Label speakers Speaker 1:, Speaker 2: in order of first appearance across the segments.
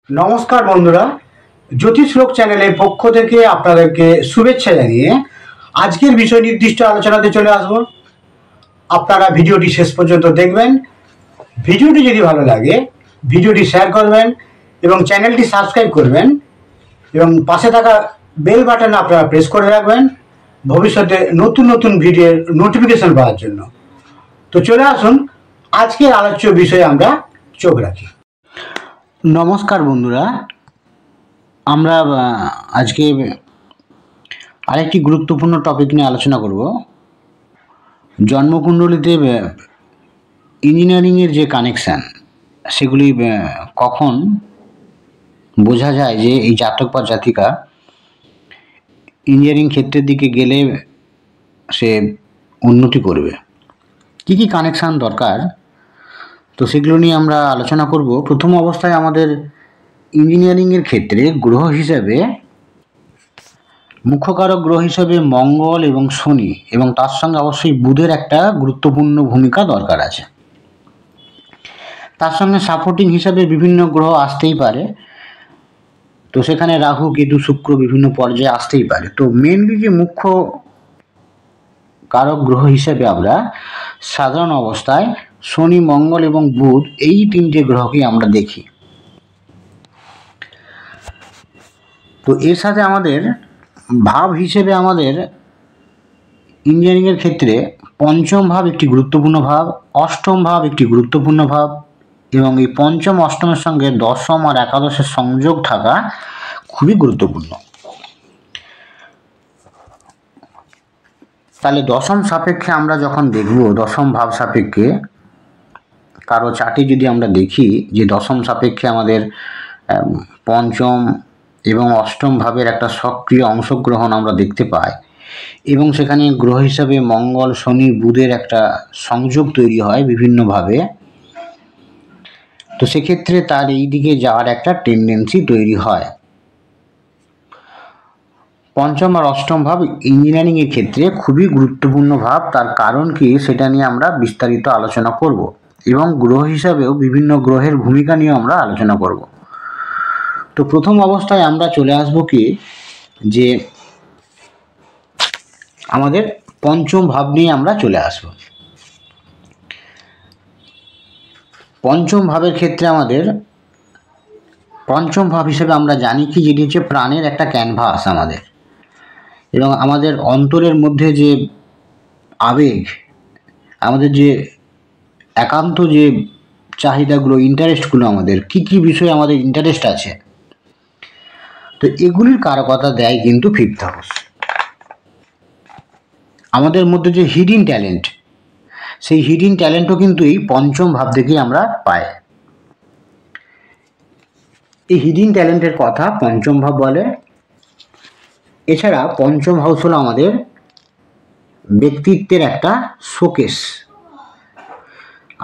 Speaker 1: নমস্কার বন্ধুরা, জ্যোতিষলোক চ্যানেলের পক্ষ থেকে আপনাদেরকে শুভেচ্ছা জানিয়ে আজকের বিষয় নির্দিষ্ট আলোচনাতে চলে আসব। আপনারা ভিডিওটি শেষ পর্যন্ত দেখবেন। ভিডিওটি যদি ভালো লাগে ভিডিওটি শেয়ার করবেন এবং চ্যানেলটি সাবস্ক্রাইব করবেন এবং পাশে থাকা বেল বাটন আপনারা প্রেস করে রাখবেন ভবিষ্যতে নতুন নতুন ভিডিওর নোটিফিকেশন পাওয়ার জন্য। তো চলে আসুন আজকের আলোচ্য বিষয়ে আমরা চোখ রাখি। নমস্কার বন্ধুরা, আমরা আজকে আরেকটি গুরুত্বপূর্ণ টপিক নিয়ে আলোচনা করব। জন্মকুণ্ডলিতে ইঞ্জিনিয়ারিংয়ের যে কানেকশান সেগুলি কখন বোঝা যায় যে এই জাতক বা জাতিকা ইঞ্জিনিয়ারিং ক্ষেত্রের দিকে গেলে সে উন্নতি করবে, কি কি কানেকশান দরকার, তো সেগুলো নিয়ে আমরা আলোচনা করব। প্রথম অবস্থায় আমাদের ইঞ্জিনিয়ারিংয়ের ক্ষেত্রে গ্রহ হিসেবে মুখ্যকারক গ্রহ হিসেবে মঙ্গল এবং শনি এবং তার সঙ্গে অবশ্যই বুধের একটা গুরুত্বপূর্ণ ভূমিকা দরকার আছে। তার সঙ্গে সাপোর্টিং হিসাবে বিভিন্ন গ্রহ আসতেই পারে, তো সেখানে রাহু কেতু শুক্র বিভিন্ন পর্যায়ে আসতেই পারে। তো মেনলি যে মুখ্য কারক গ্রহ হিসেবে আমরা সাধারণ অবস্থায় শনি, মঙ্গল এবং বুধ এই তিনটে গ্রহকেই আমরা দেখি। তো এর সাথে আমাদের ভাব হিসেবে আমাদের ইঞ্জিনিয়ারিংয়ের ক্ষেত্রে পঞ্চম ভাব একটি গুরুত্বপূর্ণ ভাব, অষ্টম ভাব একটি গুরুত্বপূর্ণ ভাব এবং এই পঞ্চম অষ্টমের সঙ্গে দশম আর একাদশের সংযোগ থাকা খুবই গুরুত্বপূর্ণ। তাহলে দশম সাপেক্ষে আমরা যখন দেখব, দশম ভাব সাপেক্ষে কারো চার্টে যদি আমরা দেখি যে দশম সাপেক্ষে আমাদের পঞ্চম এবং অষ্টম ভাবের একটা সক্রিয় অংশগ্রহণ আমরা দেখতে পাই এবং সেখানে গ্রহ হিসাবে মঙ্গল, শনি, বুধের একটা সংযোগ তৈরি হয় বিভিন্নভাবে, তো সেক্ষেত্রে তার এই দিকে যাওয়ার একটা টেন্ডেন্সি তৈরি হয়। পঞ্চম আর অষ্টম ভাব ইঞ্জিনিয়ারিংয়ের ক্ষেত্রে খুবই গুরুত্বপূর্ণ ভাব। তার কারণ কি সেটা নিয়ে আমরা বিস্তারিত আলোচনা করব এবং গ্রহ হিসাবেও বিভিন্ন গ্রহের ভূমিকা নিয়ে আমরা আলোচনা করব। তো প্রথম অবস্থায় আমরা চলে আসব কি যে আমাদের পঞ্চম ভাব নিয়ে আমরা চলে আসব। পঞ্চম ভাবের ক্ষেত্রে আমাদের পঞ্চম ভাব হিসেবে আমরা জানি কি যেটি হচ্ছে প্রাণের একটা ক্যানভাস আমাদের, এবং আমাদের অন্তরের মধ্যে যে আবেগ, আমাদের যে একান্ত যে চাহিদাগুলো, ইন্টারেস্টগুলো, আমাদের কি কি বিষয়ে আমাদের ইন্টারেস্ট আছে, তো এগুলির কারকতা দেয় কিন্তু ফিফথ হাউস। আমাদের মধ্যে যে হিডেন ট্যালেন্ট, সেই হিডেন ট্যালেন্টও কিন্তু এই পঞ্চম ভাব থেকেই আমরা পাই। এই হিডেন ট্যালেন্টের কথা পঞ্চম ভাব বলে। এছাড়া পঞ্চম হাউস হলো আমাদের ব্যক্তিত্বের একটা শোকেস।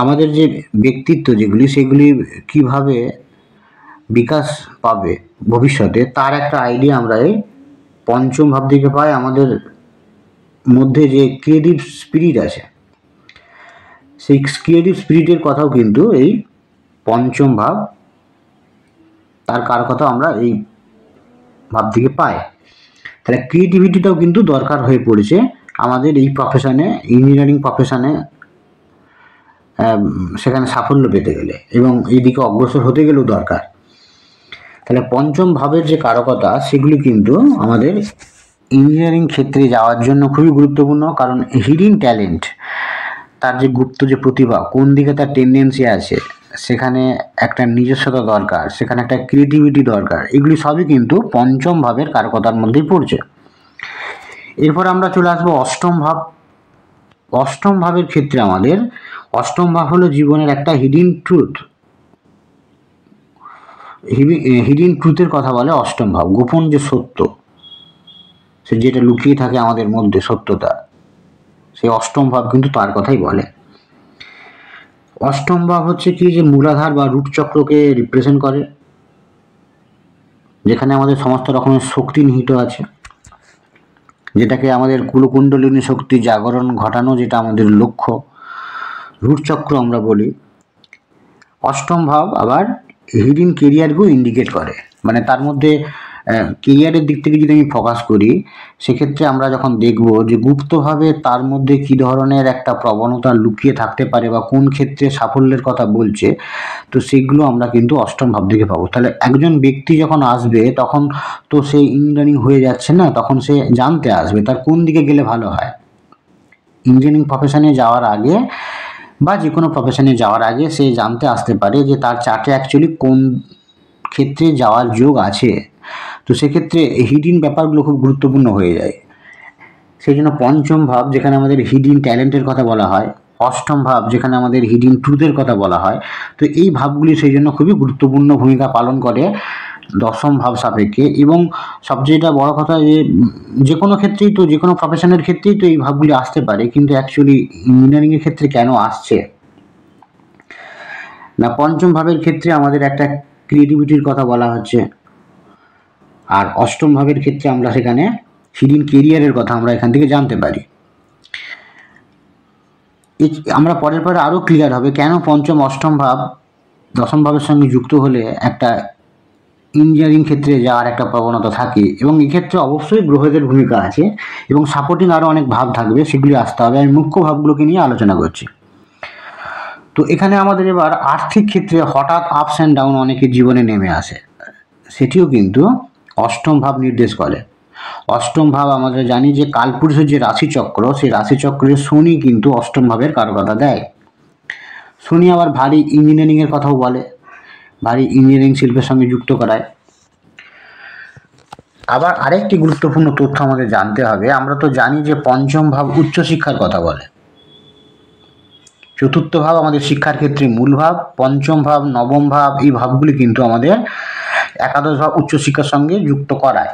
Speaker 1: আমাদের যে ব্যক্তিত্ব যেগুলি, সেগুলি কিভাবে বিকাশ পাবে ভবিষ্যতে তার একটা আইডিয়া আমরা এই পঞ্চম ভাব থেকে পাই। আমাদের মধ্যে যে ক্রিয়েটিভ স্পিরিট আছে, সেই ক্রিয়েটিভ স্পিরিটের কথাও কিন্তু এই পঞ্চম ভাব, তার কার কথা আমরা এই ভাব থেকে পাই। তাহলে ক্রিয়েটিভিটিটাও কিন্তু দরকার হয়ে পড়েছে আমাদের এই প্রফেশনে, ইঞ্জিনিয়ারিং প্রফেশনে সেখানে সাফল্য পেতে গেলে এবং এই দিকে অগ্রসর হতে গেলেও দরকার। তাহলে পঞ্চম ভাবের যে কারকতা সেগুলি কিন্তু আমাদের ইঞ্জিনিয়ারিং ক্ষেত্রে যাওয়ার জন্য খুবই গুরুত্বপূর্ণ। কারণ হিডেন ট্যালেন্ট, তার যে গুপ্ত যে প্রতিভা, কোন দিকে তার টেন্ডেন্সি আছে, সেখানে একটা নিজস্বতা দরকার, সেখানে একটা ক্রিয়েটিভিটি দরকার, এগুলি সবই কিন্তু পঞ্চম ভাবের কারকতার মধ্যেই পড়ছে। এরপর আমরা চলে আসবো অষ্টম ভাব। অষ্টম ভাবের ক্ষেত্রে আমাদের অষ্টম ভাব হলো জীবনের একটা হিডেন ট্রুথ। হিডেন ট্রুথের কথা বলে অষ্টম ভাব, গোপন যে সত্য, সে যেটা লুকিয়ে থাকে আমাদের মধ্যে সত্যতা, সেই অষ্টম ভাব কিন্তু তার কথাই বলে। অষ্টম ভাব হচ্ছে কি যে মূলাধার বা রুট চক্রকে রিপ্রেজেন্ট করে, যেখানে আমাদের সমস্ত রকমের শক্তি নিহিত আছে, যেটাকে আমাদের কুলকুণ্ডলিনী শক্তি জাগরণ ঘটানো, যেটা আমাদের লক্ষ্য, রুট চক্র আমরা বলি। অষ্টম ভাব আবার হিডেন কেরিয়ারকেও ইন্ডিকেট করে। মানে তার মধ্যে কেরিয়ারের দিক থেকে যদি আমি ফোকাস করি, সেক্ষেত্রে আমরা যখন দেখব যে গুপ্তভাবে তার মধ্যে কী ধরনের একটা প্রবণতা লুকিয়ে থাকতে পারে বা কোন ক্ষেত্রে সাফল্যের কথা বলছে, তো সেগুলো আমরা কিন্তু অষ্টম ভাব থেকে পাবো। তাহলে একজন ব্যক্তি যখন আসবে তখন তো সে ইঞ্জিনিয়ারিং হয়ে যাচ্ছে না, তখন সে জানতে আসবে তার কোন দিকে গেলে ভালো হয়। ইঞ্জিনিয়ারিং প্রফেশনে যাওয়ার আগে বা যে কোনো প্রফেশনে যাওয়ার আগে সে জানতে আসতে পারে যে তার চার্টে অ্যাকচুয়ালি কোন ক্ষেত্রে যাওয়ার যোগ আছে। তো সেক্ষেত্রে হিডেন ব্যাপারগুলো খুব গুরুত্বপূর্ণ হয়ে যায়। সেই জন্য পঞ্চম ভাব যেখানে আমাদের হিডেন ট্যালেন্টের কথা বলা হয়, অষ্টম ভাব যেখানে আমাদের হিডেন ট্রুথের কথা বলা হয়, তো এই ভাবগুলি সেই জন্য খুবই গুরুত্বপূর্ণ ভূমিকা পালন করে দশম ভাব সাপেক্ষে। এবং সবচেয়ে বড় কথা যে কোনো ক্ষেত্রেই তো, যে কোনো প্রফেশনের ক্ষেত্রেই তো এই ভাবগুলি আসতে পারে, কিন্তু অ্যাকচুয়ালি ইঞ্জিনিয়ারিংয়ের ক্ষেত্রে কেন আসছে না, পঞ্চম ভাবের ক্ষেত্রে আমাদের একটা ক্রিয়েটিভিটির কথা বলা হচ্ছে, আর অষ্টম ভাবের ক্ষেত্রে আমরা সেখানে হিডেন কেরিয়ারের কথা আমরা এখান থেকে জানতে পারি। আমরা পরের পরে আরও ক্লিয়ার হবে কেন পঞ্চম অষ্টম ভাব দশম ভাবের সঙ্গে যুক্ত হলে একটা ইঞ্জিনিয়ারিং ক্ষেত্রে যাওয়ার একটা প্রবণতা থাকে, এবং এক্ষেত্রে অবশ্যই গ্রহদের ভূমিকা আছে এবং সাপোর্টিং আরও অনেক ভাব থাকবে, সেগুলি আসতে হবে। আমি মুখ্য ভাবগুলোকে নিয়ে আলোচনা করছি। তো এখানে আমাদের এবার আর্থিক ক্ষেত্রে হঠাৎ আপস অ্যান্ড ডাউন অনেকের জীবনে নেমে আসে, সেটিও কিন্তু অষ্টম ভাব নির্দেশ করে। অষ্টম ভাব আমরা জানি যে কালপুরুষের যে রাশিচক্র, সেই রাশিচক্রের শনি কিন্তু অষ্টম ভাবের কারকতা দেয়। শনি আবার ভারী ইঞ্জিনিয়ারিংয়ের কথাও বলে, ভারী ইঞ্জিনিয়ারিং শিল্পের সঙ্গে যুক্ত করায়। আবার আরেকটি গুরুত্বপূর্ণ তথ্য আমাদের জানতে হবে, আমরা তো জানি যে পঞ্চম ভাব উচ্চশিক্ষার কথা বলে, চতুর্থ ভাব আমাদের শিক্ষার ক্ষেত্রে মূল ভাব, পঞ্চম ভাব, নবম ভাব, এই ভাবগুলি কিন্তু আমাদের একাদশ ভাব উচ্চশিক্ষার সঙ্গে যুক্ত করায়।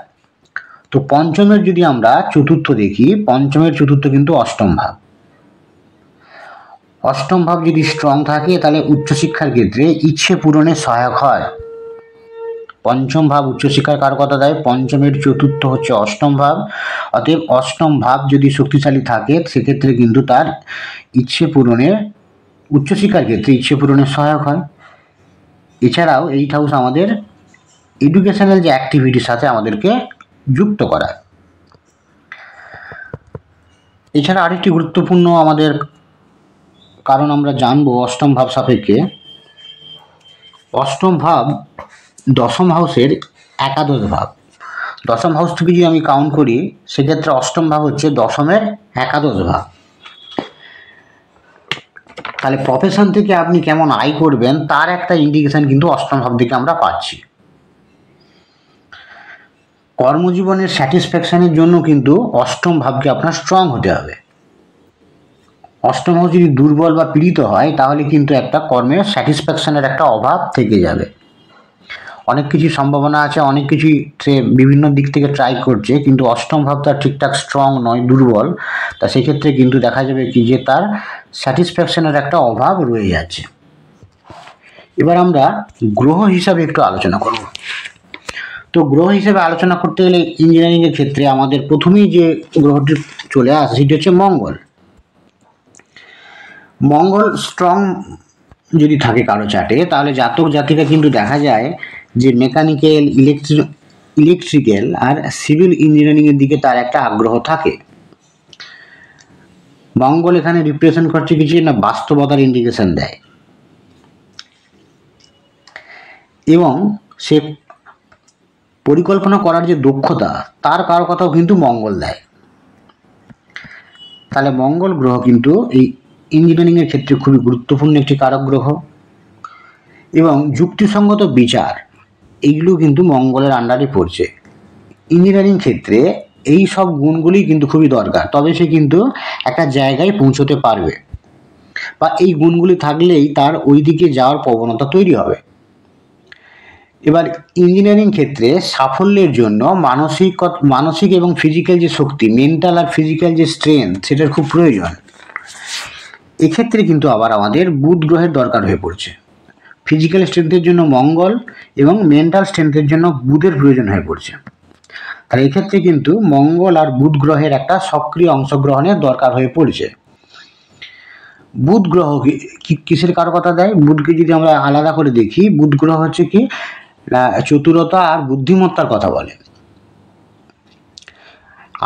Speaker 1: তো পঞ্চমের যদি আমরা চতুর্থ দেখি, পঞ্চমের চতুর্থ কিন্তু অষ্টম ভাব। অষ্টম ভাব যদি স্ট্রং থাকে তাহলে উচ্চশিক্ষার ক্ষেত্রে ইচ্ছে পূরণে সহায়ক হয়। পঞ্চম ভাব উচ্চশিক্ষার কারকতা দেয়, পঞ্চমের চতুর্থ হচ্ছে অষ্টম ভাব। অতএব অষ্টম ভাব যদি শক্তিশালী থাকে সেক্ষেত্রে কিন্তু তার ইচ্ছে পূরণে, উচ্চশিক্ষার ক্ষেত্রে ইচ্ছে পূরণে সহায়ক হয়। এছাড়াও 8th হাউস আমাদের এডুকেশনাল যে অ্যাক্টিভিটির সাথে আমাদেরকে যুক্ত করায়। এছাড়া আরেকটি গুরুত্বপূর্ণ আমাদের কারণ আমরা জানবো অষ্টম ভাব সাপেক্ষে, অষ্টম ভাব দশম হাউসের একাদশ ভাব। দশম হাউস থেকে যদি আমি কাউন্ট করি সেক্ষেত্রে অষ্টম ভাব হচ্ছে দশমের একাদশ ভাব। তাহলে প্রফেশন থেকে আপনি কেমন আয় করবেন তার একটা ইন্ডিকেশন কিন্তু অষ্টম ভাব থেকে আমরা পাচ্ছি। কর্মজীবনের স্যাটিসফ্যাকশনের জন্য কিন্তু অষ্টম ভাবকে আপনার স্ট্রং হতে হবে। অষ্টম হাউস যদি দুর্বল বা পীড়িত হয় তাহলে কিন্তু একটা কর্মের স্যাটিসফ্যাকশনের একটা অভাব থেকে যাবে। অনেক কিছু সম্ভাবনা আছে, অনেক কিছুই সে বিভিন্ন দিক থেকে ট্রাই করছে, কিন্তু অষ্টম ভাব তার ঠিকঠাক স্ট্রং নয়, দুর্বল। তা সেক্ষেত্রে কিন্তু দেখা যাবে কি যে তার স্যাটিসফ্যাকশনের একটা অভাব রয়ে যাচ্ছে। এবার আমরা গ্রহ হিসাবে একটু আলোচনা করব। তো গ্রহ হিসেবে আলোচনা করতে গেলে ইঞ্জিনিয়ারিংয়ের ক্ষেত্রে আমাদের প্রথমেই যে গ্রহটি চলে আসে সেটি হচ্ছে মঙ্গল। মঙ্গল স্ট্রং যদি থাকে কারো চার্টে তাহলে জাতক জাতিকা কিন্তু দেখা যায় যে মেকানিক্যাল, ইলেকট্রিক্যাল আর সিভিল ইঞ্জিনিয়ারিংয়ের দিকে তার একটা আগ্রহ থাকে। মঙ্গল এখানে রিপ্রেজেন্ট করছে কিছু না, বাস্তবতার ইন্ডিকেশন দেয় এবং সে পরিকল্পনা করার যে দক্ষতা তার কারো কথাও কিন্তু মঙ্গল দেয়। তাহলে মঙ্গল গ্রহ কিন্তু এই ইঞ্জিনিয়ারিংয়ের ক্ষেত্রে খুবই গুরুত্বপূর্ণ একটি কারক গ্রহ, এবং যুক্তিসঙ্গত বিচার এইগুলো কিন্তু মঙ্গলের আন্ডারে পড়ছে। ইঞ্জিনিয়ারিং ক্ষেত্রে এই সব গুণগুলি কিন্তু খুবই দরকার, তবে সে কিন্তু একটা জায়গায় পৌঁছতে পারবে, বা এই গুণগুলি থাকলেই তার ওই দিকে যাওয়ার প্রবণতা তৈরি হবে। এবার ইঞ্জিনিয়ারিং ক্ষেত্রে সাফল্যের জন্য মানসিক এবং ফিজিক্যাল যে শক্তি, মেন্টাল আর ফিজিক্যাল যে স্ট্রেংথ, সেটার খুব প্রয়োজন। এক্ষেত্রে কিন্তু আবার আমাদের বুধ গ্রহের দরকার হয়ে পড়ছে। ফিজিক্যাল স্ট্রেংথের জন্য মঙ্গল এবং মেন্টাল স্ট্রেংথের জন্য বুধের প্রয়োজন হয়ে পড়ছে। তাহলে এক্ষেত্রে কিন্তু মঙ্গল আর বুধ গ্রহের একটা সক্রিয় অংশগ্রহণের দরকার হয়ে পড়ছে। বুধ গ্রহ কিসের কারকতা দেয়? বুধকে যদি আমরা আলাদা করে দেখি, বুধ গ্রহ হচ্ছে কি চতুরতা আর বুদ্ধিমত্তার কথা বলে।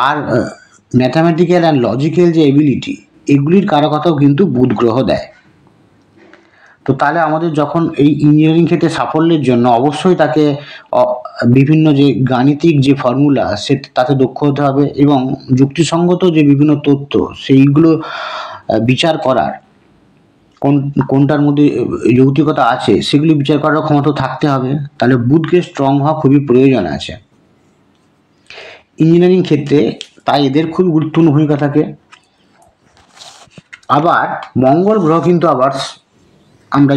Speaker 1: আর ম্যাথামেটিক্যাল অ্যান্ড লজিক্যাল যে এবিলিটি, এগুলির কারকতাও কিন্তু বুধ গ্রহ দেয়। তো তাহলে আমাদের যখন এই ইঞ্জিনিয়ারিং ক্ষেত্রে সাফল্যের জন্য অবশ্যই তাকে বিভিন্ন যে গাণিতিক যে ফর্মুলা তাতে দক্ষ হতে হবে, এবং যুক্তিসঙ্গত যে বিভিন্ন তথ্য সেইগুলো বিচার করার, কোনটার মধ্যে যৌক্তিকতা আছে সেগুলি বিচার করার ক্ষমতা থাকতে হবে। তাহলে বুধকে স্ট্রং হওয়া খুবই প্রয়োজন আছে ইঞ্জিনিয়ারিং ক্ষেত্রে, তাই এদের খুব গুরুত্বপূর্ণ ভূমিকা থাকে। আবার মঙ্গল গ্রহ কিন্তু আবার আমরা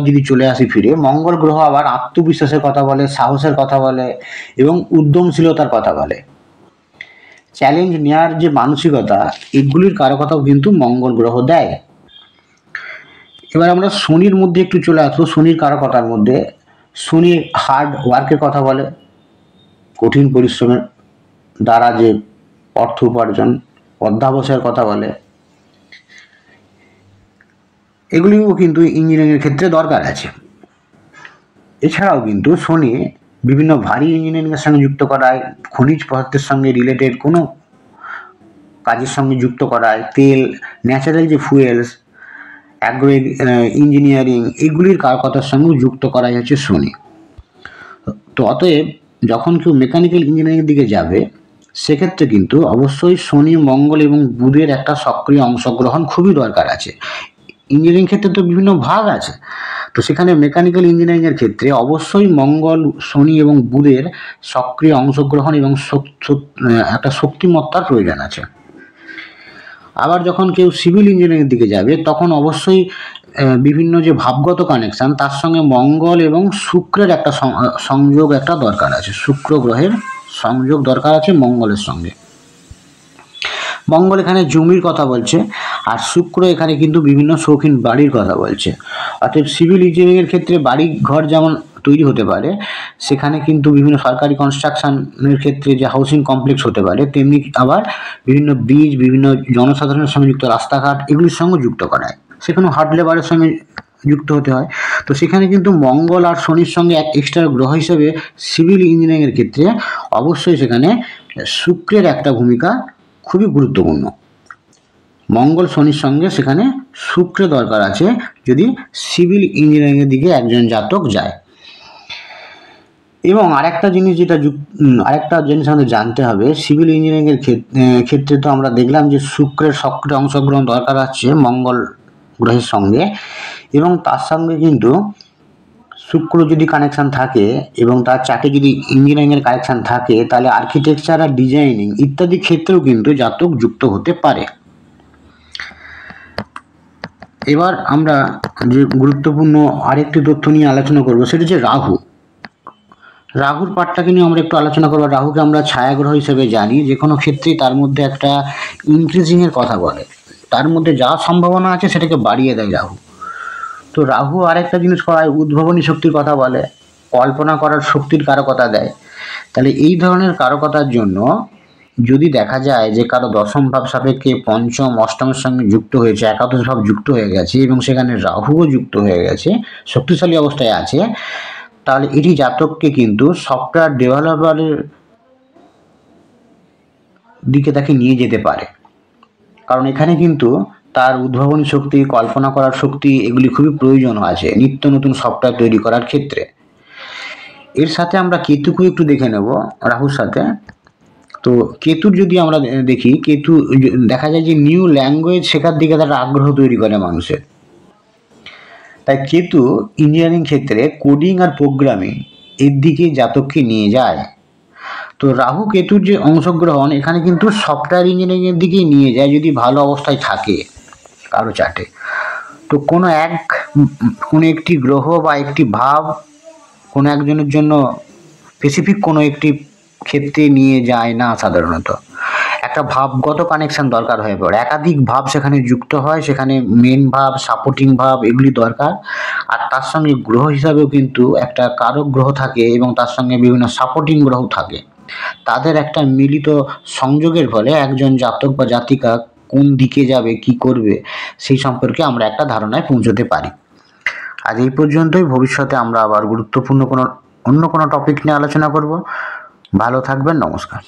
Speaker 1: যদি চলে আসি ফিরে, মঙ্গল গ্রহ আবার আত্মবিশ্বাসের কথা বলে, সাহসের কথা বলে এবং উদ্যমশীলতার কথা বলে। চ্যালেঞ্জ নেওয়ার যে মানসিকতা, এগুলির কারকতাও কিন্তু মঙ্গল গ্রহ দেয়। এবার আমরা শনির মধ্যে একটু চলে আসবো। শনির কারকতার মধ্যে শনি হার্ড ওয়ার্কের কথা বলে, কঠিন পরিশ্রমের দ্বারা যে অর্থ উপার্জন, অধ্যাবসায়ের কথা বলে। এগুলিও কিন্তু ইঞ্জিনিয়ারিংয়ের ক্ষেত্রে দরকার আছে। এছাড়াও কিন্তু শনি বিভিন্ন ভারী ইঞ্জিনিয়ারিংয়ের সঙ্গে যুক্ত করায়, খনিজ পদার্থের সঙ্গে রিলেটেড কোনো কাজের সঙ্গে যুক্ত করায়, তেল, ন্যাচারাল যে ফুয়েলস, অ্যাগ্রো ইঞ্জিনিয়ারিং, এগুলির কারকতার সঙ্গে যুক্ত করাই হচ্ছে শনি। তো অতএব যখন কেউ মেকানিক্যাল ইঞ্জিনিয়ারিংয়ের দিকে যাবে, সেক্ষেত্রে কিন্তু অবশ্যই শনি, মঙ্গল এবং বুধের একটা সক্রিয় অংশগ্রহণ খুবই দরকার আছে। ইঞ্জিনিয়ারিং ক্ষেত্রে তো বিভিন্ন ভাগ আছে, তো সেখানে মেকানিক্যাল ইঞ্জিনিয়ারিংয়ের ক্ষেত্রে অবশ্যই মঙ্গল, শনি এবং বুধের সক্রিয় অংশগ্রহণ এবং একটা শক্তিমত্তার প্রয়োজন আছে। আবার যখন কেউ সিভিল ইঞ্জিনিয়ারিংয়ের দিকে যাবে, তখন অবশ্যই বিভিন্ন যে ভাবগত কানেকশান, তার সঙ্গে মঙ্গল এবং শুক্রের একটা সংযোগ একটা দরকার আছে। শুক্র গ্রহের সংযোগ দরকার আছে মঙ্গলের সঙ্গে। মঙ্গল এখানে জমির কথা বলছে, আর শুক্র এখানে কিন্তু বিভিন্ন শৌখিন বাড়ির কথা বলছে। অর্থাৎ সিভিল ইঞ্জিনিয়ারিংয়ের ক্ষেত্রে বাড়ি ঘর যেমন তৈরি হতে পারে, সেখানে কিন্তু বিভিন্ন সরকারি কনস্ট্রাকশনের ক্ষেত্রে যে হাউসিং কমপ্লেক্স হতে পারে, তেমনি আবার বিভিন্ন ব্রিজ, বিভিন্ন জনসাধারণের সঙ্গে যুক্ত রাস্তাঘাট, এগুলির সঙ্গে যুক্ত করায়, সেখানে হার্ড লেবারের সঙ্গে যুক্ত হতে হয়। তো সেখানে কিন্তু মঙ্গল আর শনির সঙ্গে এক এক্সট্রা গ্রহ হিসেবে সিভিল ইঞ্জিনিয়ারিংয়ের ক্ষেত্রে অবশ্যই সেখানে শুক্রের একটা ভূমিকা খুবই গুরুত্বপূর্ণ। মঙ্গল শনির সঙ্গে সেখানে শুক্রের দরকার আছে যদি সিভিল ইঞ্জিনিয়ারিংয়ের দিকে একজন জাতক যায়। এবং আরেকটা জিনিস আমাদের জানতে হবে, সিভিল ইঞ্জিনিয়ারিংয়ের ক্ষেত্রে তো আমরা দেখলাম যে শুক্রের সক্রিয় অংশগ্রহণ দরকার আছে মঙ্গল গ্রহের সঙ্গে, এবং তার সঙ্গে কিন্তু শুক্র যদি কানেকশান থাকে এবং তার চাকে যদি ইঞ্জিনিয়ারিংয়ের কানেকশান থাকে, তাহলে আর্কিটেকচার আর ডিজাইনিং ইত্যাদি ক্ষেত্রেও কিন্তু জাতক যুক্ত হতে পারে। এবার আমরা যে গুরুত্বপূর্ণ আরেকটি তথ্য নিয়ে আলোচনা করব, সেটা হচ্ছে রাহুর পার্টটাকে নিয়ে আমরা একটু আলোচনা করবো। রাহুকে আমরা ছায়াগ্রহ হিসেবে জানি, যে কোনো ক্ষেত্রেই তার মধ্যে একটা ইনক্রিজিংয়ের কথা বলে, তার মধ্যে যা সম্ভাবনা আছে সেটাকে বাড়িয়ে দেয় রাহু। তো রাহু আরেকটা জিনিস করায়, উদ্ভাবনী শক্তির কথা বলে, কল্পনা করার শক্তির কারকতা দেয়। তাহলে এই ধরনের কারকতার জন্য যদি দেখা যায় যে কারো দশম ভাব সাপেক্ষে পঞ্চম, অষ্টমের সঙ্গে যুক্ত হয়েছে, একাদশ ভাব যুক্ত হয়ে গেছে এবং সেখানে রাহুও যুক্ত হয়ে গেছে, শক্তিশালী অবস্থায় আছে, তাহলে এটি জাতককে কিন্তু সফটওয়্যার ডেভেলপারের দিকে তাকে নিয়ে যেতে পারে। কারণ এখানে কিন্তু তার উদ্ভাবনী শক্তি, কল্পনা করার শক্তি, এগুলি খুবই প্রয়োজন আছে নিত্য নতুন সফটওয়্যার তৈরি করার ক্ষেত্রে। এর সাথে আমরা কেতুকে একটু দেখে নেব রাহুর সাথে। তো কেতুর যদি আমরা দেখি, কেতু দেখা যায় যে নিউ ল্যাঙ্গুয়েজ শেখার দিকে তার আগ্রহ তৈরি করে মানুষের। তাই কেতু ইঞ্জিনিয়ারিং ক্ষেত্রে কোডিং আর প্রোগ্রামিং এর দিকে জাতককে নিয়ে যায়। তো রাহু কেতুর যে অংশগ্রহণ এখানে কিন্তু সফটওয়্যার ইঞ্জিনিয়ারিংয়ের দিকেই নিয়ে যায় যদি ভালো অবস্থায় থাকে কারো চার্টে। তো কোনো একটি গ্রহ বা একটি ভাব কোনো একজনের জন্য স্পেসিফিক কোনো একটি ক্ষেত্রে নিয়ে যায় না, সাধারণত একটা ভাবগত কানেকশন দরকার হয়ে পড়ে, একাধিক ভাব সেখানে যুক্ত হয়, সেখানে মেন ভাব, সাপোর্টিং ভাব, এগুলি দরকার। আর তার সঙ্গে গ্রহ হিসাবেও কিন্তু একটা কারক গ্রহ থাকে এবং তার সঙ্গে বিভিন্ন সাপোর্টিং গ্রহ থাকে। তাদের একটা মিলিত সংযোগের ফলে একজন জাতক বা জাতিকা কোন দিকে যাবে, কি করবে, সেই সম্পর্কে আমরা একটা ধারণায় পৌঁছতে পারি। আজ এই পর্যন্তই। ভবিষ্যতে আমরা আবার গুরুত্বপূর্ণ অন্য কোনো টপিক নিয়ে আলোচনা করব। ভালো থাকবেন। নমস্কার।